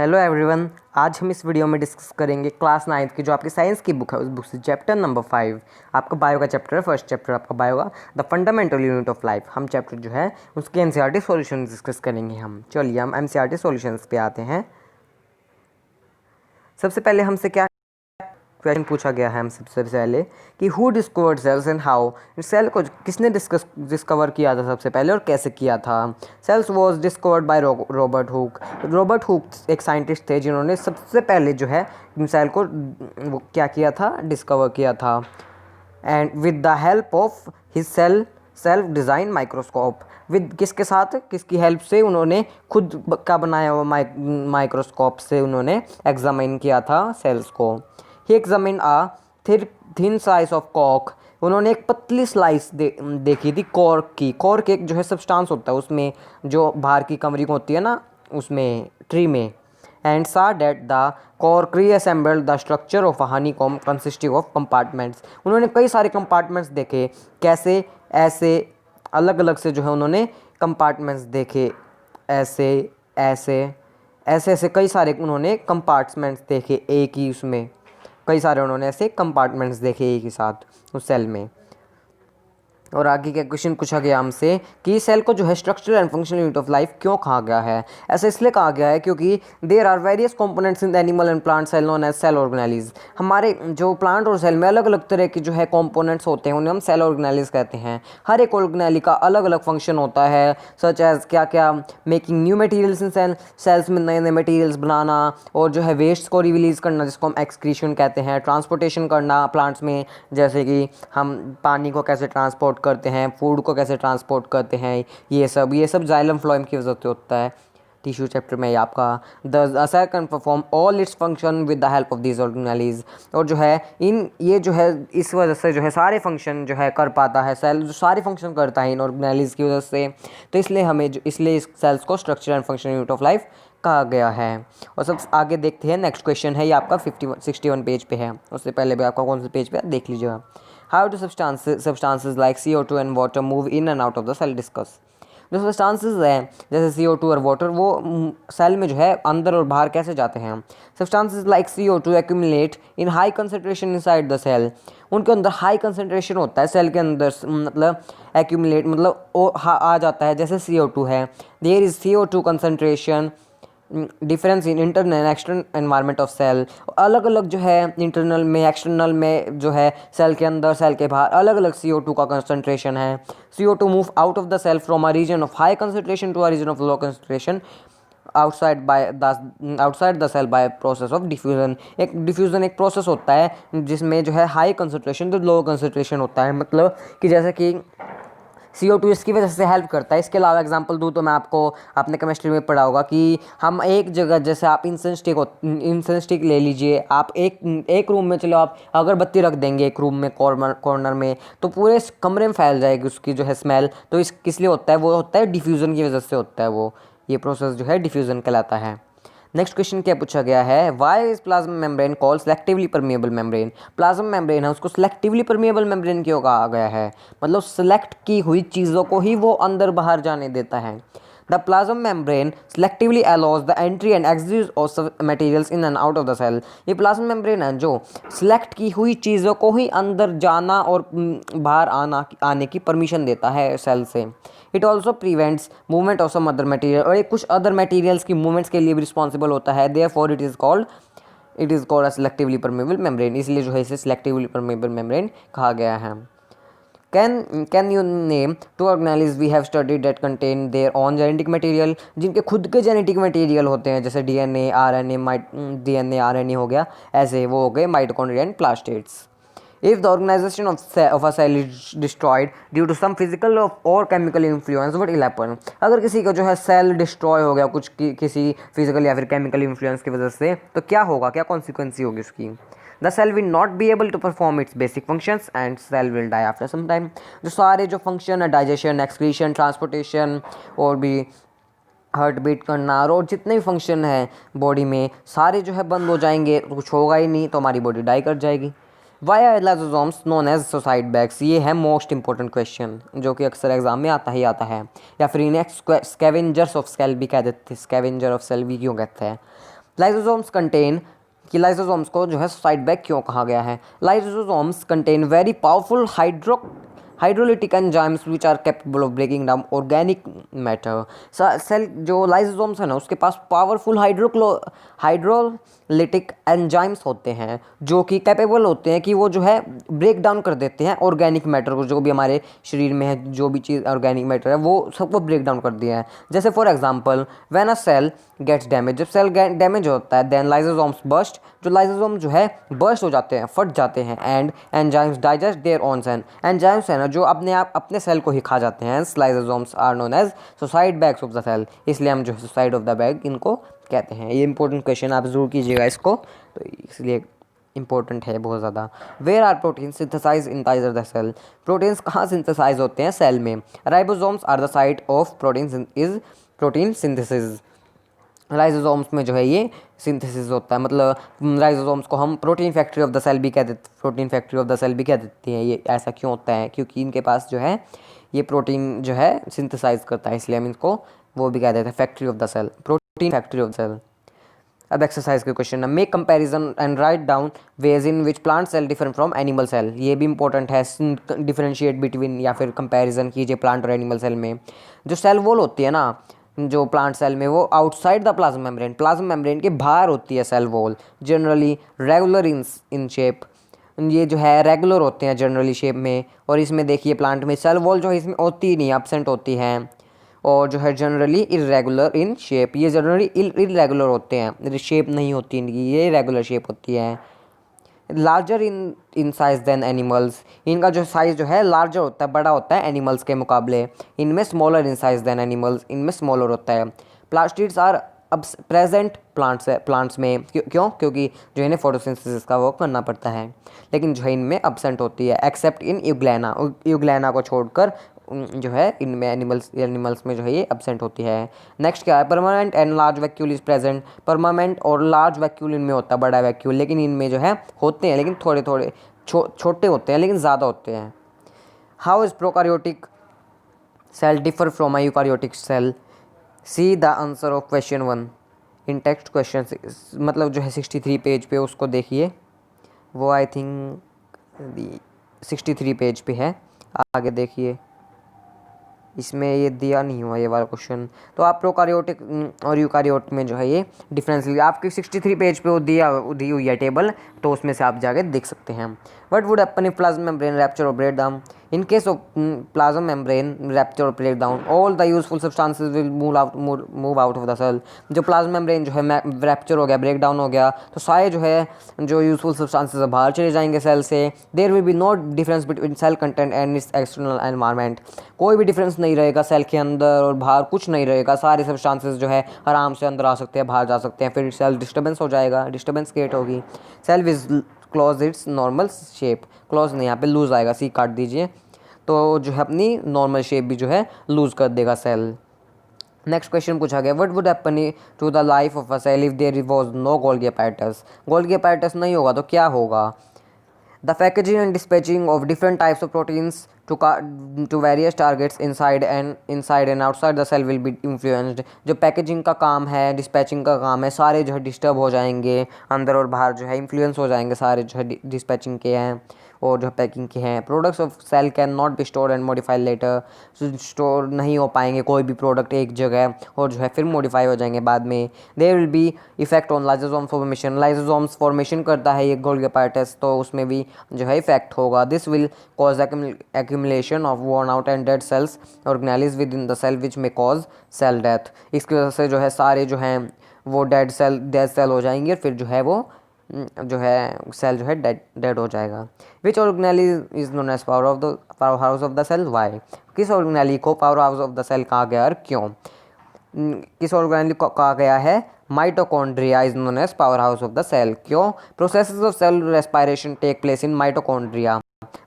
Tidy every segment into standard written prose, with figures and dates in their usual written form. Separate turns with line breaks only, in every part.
Hello everyone. आज हम इस वीडियो में डिस्कस करेंगे क्लास 9th की जो आपकी साइंस की बुक है, उस बुक से चैप्टर नंबर 5 आपका बायो का चैप्टर है। फर्स्ट चैप्टर आपका बायो का the fundamental unit of life. हम चैप्टर जो है उसके एनसीईआरटी सॉल्यूशन डिस्कस करेंगे। हम चलिए हम एनसीईआरटी सॉल्यूशंस पे आते हैं। सबसे पहले हमसे क्या क्वेश्चन पूछा गया है, हम सबसे पहले कि who discovered cells and how. Cell को किसने डिस्कवर किया था सबसे पहले और कैसे किया था। Cells was discovered by Robert Hooke. Robert Hooke एक साइंटिस्ट थे जिन्होंने सबसे पहले जो है सेल को वो क्या किया था, डिस्कवर किया था। And with the help of his self design microscope. With किसके साथ, किसकी हेल्प से, उन्होंने खुद का बनाया हुआ माइक्रोस्कोप से उन्होंने एग्जामिन किया था सेल्स को। He examine a thin slice of cork. उन्होंने एक पतली स्लाइस देखी थी कॉर्क की। कॉर्क एक जो है सब्सटेंस होता है उसमें, जो बाहर की कवरिंग होती है ना उसमें, ट्री में। And saw that the cork reassembled the structure of a honeycomb consisting of compartments. उन्होंने कई सारे कंपार्टमेंट्स देखे, कैसे ऐसे अलग अलग से जो है उन्होंने कंपार्टमेंट्स देखे, ऐसे ऐसे ऐसे ऐसे कई सारे उन्होंने कंपार्टमेंट्स देखे एक ही उसमें, कई सारे उन्होंने ऐसे कंपार्टमेंट्स देखे एक ही साथ उस सेल में। और आगे का क्वेश्चन पूछा गया हमसे कि सेल को जो है structural and functional unit of life क्यों कहा गया है। ऐसा इसलिए कहा गया है क्योंकि there are various components in the animal and plant cell known as cell organelles. हमारे जो प्लांट और सेल में अलग अलग तरह के जो है कंपोनेंट्स होते हैं उन्हें हम सेल ऑर्गेनेलिज कहते हैं। हर एक ऑर्गेनेली का अलग अलग फंक्शन होता है, सच एज क्या क्या making new materials in cells में नए नए मटेरियल्स बनाना, और जो है वेस्ट को रिलीज करना जिसको हम एक्सक्रीशन कहते हैं, ट्रांसपोर्टेशन करना प्लांट्स में, जैसे कि हम पानी को कैसे ट्रांसपोर्ट करते हैं, फूड को कैसे ट्रांसपोर्ट करते हैं, ये सब जाइलम फ्लोएम की वजह से होता है। टिश्यू चैप्टर में आपका the cell can perform all its function with the help of these organelles. और जो है ये जो है इस वजह से जो है सारे फंक्शन जो है कर पाता है सेल, जो सारे फंक्शन करता है इन ऑर्गेनेलिज की वजह से। तो इसलिए इस सेल्स को structure and function unit of life कहा गया है। और सब आगे देखते हैं, नेक्स्ट क्वेश्चन है ये आपका 61 पेज पे है। उससे पहले भी आपका कौन से पेज पे देख लीजिएगा। How do substances like CO2 and water move in and out of the cell discuss। जो सब्सटेंसेस हैं जैसे CO2 और वाटर, वो सेल में जो है अंदर और बाहर कैसे जाते हैं। Substances like CO2 accumulate in high concentration inside the cell. उनके अंदर हाई कंसनट्रेशन होता है सेल के अंदर, मतलब एक्यूमुलेट मतलब आ जाता है। जैसे CO2 है, there is CO2 concentration difference in internal and external environment of cell. अलग अलग जो है इंटरनल में एक्सटर्नल में जो है सेल के अंदर सेल के बाहर अलग अलग CO2 का कंसंट्रेशन है। CO2 move out of the cell from a region of high concentration to a region of low concentration outside the cell by process of diffusion. एक डिफ्यूजन एक प्रोसेस होता है जिसमें जो है हाई कंसंट्रेशन तो लो कंसंट्रेशन होता है, मतलब कि जैसे कि CO2 इसकी वजह से हेल्प करता है। इसके अलावा एग्जांपल दूँ तो मैं आपको, आपने केमिस्ट्री में पढ़ा होगा कि हम एक जगह, जैसे आप इंसेंस स्टिक ले लीजिए, आप एक रूम में चलो आप अगरबत्ती रख देंगे एक रूम में कॉर्नर में, तो पूरे कमरे में फैल जाएगी उसकी जो है स्मेल। तो किस लिए होता है, वो होता है डिफ्यूज़न की वजह से होता है, वो ये प्रोसेस जो है डिफ्यूज़न कहलाता है। नेक्स्ट क्वेश्चन क्या पूछा गया है, why is plasma membrane call selectively permeable membrane. Plasma membrane है उसको सेलेक्टिवली परमिएबल मेम्ब्रेन क्यों कहा गया है, मतलब सेलेक्ट की हुई चीज़ों को ही वो अंदर बाहर जाने देता है। The plasma membrane selectively allows the entry and exit of materials in and out of the cell। ये प्लाज्मा मेम्ब्रेन है जो सिलेक्ट की हुई चीज़ों को ही अंदर जाना और बाहर आने की परमिशन देता है सेल से। It also prevents movement of some other material, और ये कुछ अदर मटीरियल्स की मूवमेंट्स के लिए भी रिस्पॉन्सिबल होता है। Therefore it is called a selectively permeable membrane. इसलिए जो है इसे सेलेक्टिवली परमेबल मेम्ब्रेन कहा गया है। Can you name two organelles we have studied that contain their own genetic material। जिनके खुद के जेनेटिक मटेरियल होते हैं, जैसे DNA RNA हो गया, ऐसे वो हो गए mitochondria and plastids. If the organization of a cell is destroyed due to some physical or chemical influence, what will happen। अगर किसी का जो है सेल डिस्ट्रॉय हो गया कुछ किसी फिजिकल या फिर केमिकल इन्फ्लुएंस की वजह से, तो क्या होगा, क्या कॉन्सिक्वेंसी होगी उसकी। The cell will not be able to perform its basic functions and cell will die after some time. जो सारे जो फंक्शन है, डाइजेशन, एक्सक्रीशन, ट्रांसपोर्टेशन और भी हार्ट बीट करना और जितने भी फंक्शन है बॉडी में, सारे जो है बंद हो जाएंगे, तो कुछ होगा ही नहीं, तो हमारी बॉडी डाई कर जाएगी। Why are lysosomes known as suicide bags. ये है मोस्ट इंपॉर्टेंट क्वेश्चन जो कि अक्सर एग्जाम में आता ही आता है, या फिर इन्हें स्कैवेंजर्स ऑफ सेल भी कह देते हैं। स्कैवेंजर ऑफ सेल भी क्यों कहते हैं, लाइसोसोम्स कंटेन कि लाइसोसोम्स को जो है सुसाइड बैग क्यों कहा गया है। Lysosomes contain very powerful hydrolytic enzymes which are capable of breaking down organic matter. Cell जो लाइसोसोम्स है ना उसके पास पावरफुल हाइड्रोलिटिक एंजाइम्स होते हैं जो कि कैपेबल होते हैं कि वो जो है ब्रेक डाउन कर देते हैं ऑर्गेनिक मैटर को, जो भी हमारे शरीर में है, जो भी चीज़ ऑर्गेनिक मैटर है वो सबको ब्रेक डाउन कर दिया है। जैसे for example when a cell gets damage, जब सेल डैमेज होता है देन लाइसोसोम्स बर्स्ट, जो लाइसोसोम जो है बर्स्ट हो जाते हैं, फट जाते हैं, and enzymes digest their own cell, enzymes है ना जो अपने आप अपने सेल को ही खा जाते हैं। Lysosomes are known as suicide bags of the cell, इसलिए हम जो है सुसाइड ऑफ द बैग इनको कहते हैं। ये इंपॉर्टेंट क्वेश्चन आप जरूर कीजिएगा इसको, तो इसलिए इंपॉर्टेंट है बहुत ज़्यादा। Where are protein synthesize in टाइजर द सेल, प्रोटीन्स कहाँ सिंथेसाइज होते हैं सेल में। Ribosomes are the site of protein synthesis, lysosomes में जो है ये सिंथेसिस होता है, मतलब लाइसोसोम्स को हम protein factory of the cell भी कह देते हैं। ये ऐसा क्यों होता है, क्योंकि इनके पास जो है ये प्रोटीन जो है सिंथेसाइज करता है, इसलिए हम इनको वो भी कह देते हैं factory of the cell, protein factory of the cell. अब एक्सरसाइज के क्वेश्चन है, make comparison and write down ways in which plant cell different from animal cell. ये भी इंपॉर्टेंट है, डिफरेंशिएट बिटवीन या फिर कंपैरिजन कीजिए प्लांट और एनिमल सेल में। जो सेल वॉल होती है ना जो प्लांट सेल में, वो आउटसाइड द प्लाज्मा मेम्ब्रेन के बाहर होती है cell wall, generally regular in shape. ये जो है रेगुलर होते हैं जनरली शेप में, और इसमें देखिए प्लांट में सेल वॉल जो है इसमें होती ही नहीं, एब्सेंट होती है, और जो है जनरली इरेगुलर इन शेप, ये जनरली इरेगुलर होते हैं, शेप नहीं होती इनकी, ये रेगुलर शेप होती है। Larger in size than animals, इनका जो साइज़ जो है लार्जर होता है, बड़ा होता है एनिमल्स के मुकाबले। इनमें smaller in size than animals, इनमें स्मॉलर होता है। प्लास्टिड्स आर अब प्रेजेंट प्लांट्स में क्योंकि जो इन्हें फोटोसिंथेसिस का वो करना पड़ता है, लेकिन जो है इनमें एब्सेंट होती है, एक्सेप्ट इन यूग्लैना को छोड़कर जो है इनमें एनिमल्स में जो है ये एब्सेंट होती है। नेक्स्ट क्या है, permanent and large vacuole is present. Permanent और लार्ज वैक्यूल इनमें होता है, बड़ा वैक्यूल, लेकिन इनमें जो है होते हैं, लेकिन थोड़े थोड़े छोटे होते हैं, लेकिन ज़्यादा होते हैं। How is prokaryotic cell differ from a eukaryotic cell, see the answer of question 1 in text question, मतलब जो है 63 पेज पे उसको देखिए, वो आई थिंक 63 पेज पे है, आगे देखिए इसमें ये दिया नहीं हुआ ये वाला क्वेश्चन। तो आप प्रोकारियोटिक और यूकारियोट में जो है ये डिफरेंस लिया, आपकी 63 पेज पे वो दी हुई है टेबल, तो उसमें से आप जाके देख सकते हैं। What would happen if plasma membrane rupture और break down, in case of plasma membrane rupture और break down all the useful substances will move out of the cell. जो प्लाज्मा मेम्ब्रेन जो है रैप्चर हो गया, ब्रेक डाउन हो गया, तो सारे जो है जो यूजफुल सब्सटेंसेस बाहर चले जाएंगे सेल से। There will be no difference between cell content and its external environment, कोई भी डिफरेंस नहीं रहेगा सेल के अंदर और बाहर, कुछ नहीं रहेगा, सारे सब्सटेंसेस जो है आराम से अंदर आ सकते हैं, बाहर जा सकते हैं, फिर सेल डिस्टर्बेंस हो जाएगा, डिस्टर्बेंस क्रिएट होगी। सेल विज close its normal shape, close नहीं यहाँ पे लूज आएगा, सी काट दीजिए, तो जो है अपनी नॉर्मल शेप भी जो है लूज कर देगा सेल। नेक्स्ट क्वेश्चन पूछा गया, what would happen to the life of a cell if there was no Golgi apparatus, Golgi apparatus नहीं होगा तो क्या होगा। The packaging and dispatching of different types of proteins to various targets inside and outside the cell will be influenced। जो packaging का काम है, dispatching का काम है, सारे जो है डिस्टर्ब हो जाएंगे, अंदर और बाहर जो है इन्फ्लुएंस हो जाएंगे, सारे जो है डिस्पैचिंग के हैं और जो पैकिंग के हैं। Products of cell can not be stored and modified later, store नहीं हो पाएंगे कोई भी प्रोडक्ट एक जगह और जो है फिर मॉडिफाई हो जाएंगे बाद में। There will be effect on lysosome formation, lysosomes formation करता है ये गोल्गी apparatus, तो उसमें भी जो है इफेक्ट होगा। This will cause accumulation of worn out and dead cells organelles within the cell which may cause cell death। इसकी वजह से जो है सारे जो हैं वो डेड सेल हो जाएंगे और फिर जो है वो जो है सेल जो है डेड हो जाएगा। Which organelle is known as power house of the cell, why, किस ऑर्गेनेली को power house of the cell कहा गया और क्यों। किस ऑर्गेनेली को कहा गया है, mitochondria is known as power house of the cell, क्यों, processes of cell respiration take place in mitochondria,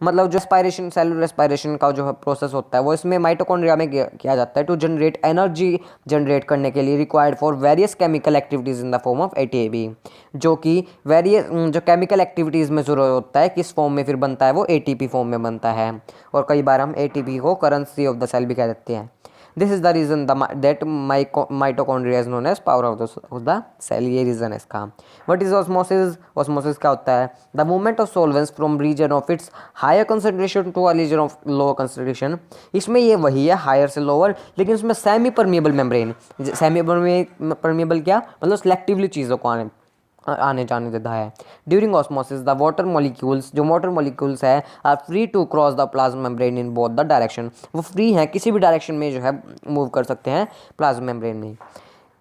मतलब जो सेलुलर रेस्पायरेशन का जो प्रोसेस होता है वो इसमें माइटोकॉन्ड्रिया में किया जाता है, टू जनरेट एनर्जी जनरेट करने के लिए required for various chemical activities in the form of ATP, जो कि वेरियस जो केमिकल एक्टिविटीज़ में ज़रूरत होता है, किस फॉर्म में फिर बनता है वो एटीपी फॉर्म में बनता है, और कई बार हम एटीपी को करेंसी ऑफ द सेल भी कह देते हैं। This is the reason that mitochondria is known as power of the cell, ये रीजन है इसका। What is osmosis? ऑस्मोसिस क्या होता है? The movement of solvents from region of its higher concentration to a region of lower concentration. इसमें ये वही है, हायर से लोअर, लेकिन इसमें semi permeable membrane, semi permeable क्या मतलब सेलेक्टिवली चीज़ों को आने जाने देता है। During osmosis the water molecules, जो वाटर मॉलिक्यूल्स है, are free to cross the plasma membrane in both the direction, वो फ्री हैं, किसी भी डायरेक्शन में जो है मूव कर सकते हैं प्लाज्मा मेम्ब्रेन में।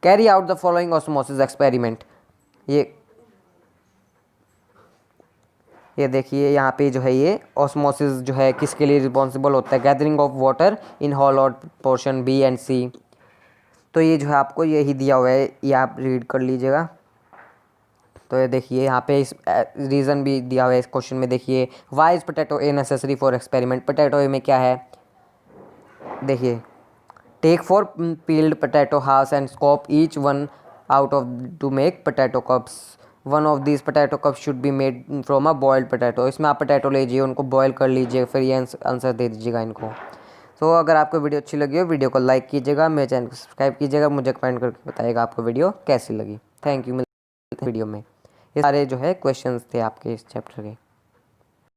Carry out the following osmosis experiment. ये देखिए यहाँ पे जो है ये ऑस्मोसिस जो है किसके लिए रिस्पॉन्सिबल होता है? Gathering of water in hollow portion B and C. तो ये जो है आपको यही दिया हुआ है, ये आप रीड कर लीजिएगा। तो ये देखिए यहाँ पे इस रीज़न भी दिया हुआ है इस क्वेश्चन में। देखिए why is potato A necessary for experiment? Potato A में क्या है? देखिए take four peeled potato halves and scoop each one out of to make potato cups. One of this potato cups should be made from a boiled potato. इसमें आप potato लीजिए, उनको boil कर लीजिए, फिर ये आंसर दे दीजिएगा इनको। तो अगर आपको वीडियो अच्छी लगी हो, वीडियो को लाइक कीजिएगा, मेरे चैनल को सब्सक्राइब कीजिएगा, मुझे कमेंट करके बताइएगा आपको वीडियो कैसी लगी। Thank you. मिलते हैं वीडियो में। ये सारे जो है क्वेश्चंस थे आपके इस चैप्टर के।